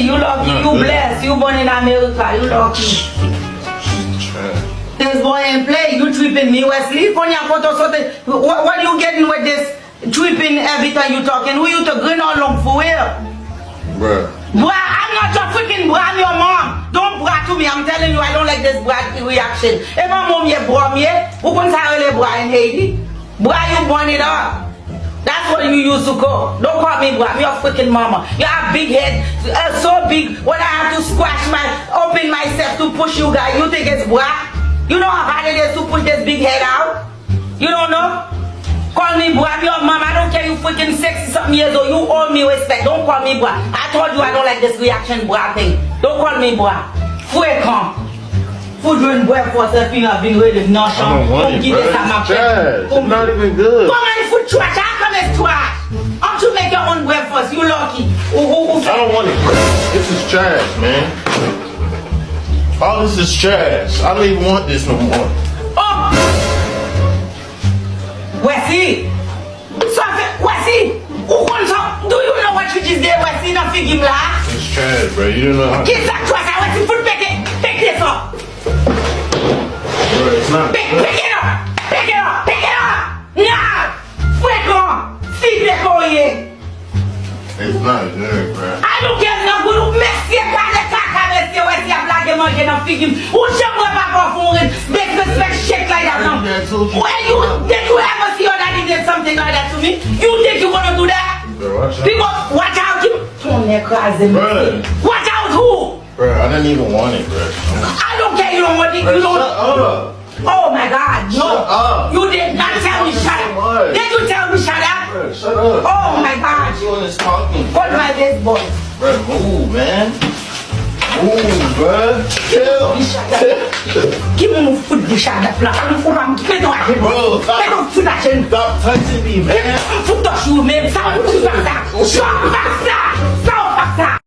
you lucky, you blessed, you born in America, you lucky. This boy ain't play, you tripping me, Wesley. What are you getting with this tripping every time you talking? Who you to grin all long for real? Bruh. Bruh, I'm not your freaking bruh, I'm your mom. Don't brag to me, I'm telling you, I don't like this brag reaction. If my mom here bruh me, who can tell you bruh in Haiti? Bruh, you born it up. That's what you used to call. Don't call me bruh, I'm your freaking mama. You have big head, so big, when I have to open myself to push you guys, you think it's bruh? You know how hard it is to push this big head out? You don't know? Call me bruh, I'm your mom. I don't care you freaking 60-something years old. You owe me respect. Don't call me bruh. I told you I don't like this reaction bruh thing. Don't call me bruh. Fouet quand? Faut jouer une boîte pour se finir avec une règle non champ. Comme qui dit ça m'a fait. It's not even good. Comment il faut trash? How come it's trash? Don't you make your own breakfast? You lucky. I don't want it. This is trash, man. All this is trash. I don't even want this no more. Oh! Wesley! So, Wesley! Do you know what you just did, Wesley? Not figure black? It's trash, bro. You don't know how. Get that trash out, Wesley. Pick this up. Bro, it's not. Pick it up. Pick it up. Pick it up. Now! Quick on. See that boy. It's not good, bro. I don't care no good. Merci, Wesley, I'm black and monkey, and I'm thinking, who should we back off on it? Make this shit like that now. Did you ever see your daddy did something like that to me? You think you gonna do that? Bro, watch out. People, watch out. Bro. Watch out who? Bro, I didn't even want it, bro. I don't care, you don't want it. Bro, You don't. shut up. Oh my God, no. Shut up. You did not tell me shut up. Did you tell me shut up? Bro, shut up. Oh my God. Everyone is talking. Hold my this boy. Bro, move, man. Move, bro. Chill. Give me food, the shut up. Bro, stop touching me, man. Foot touch you, man. Stop.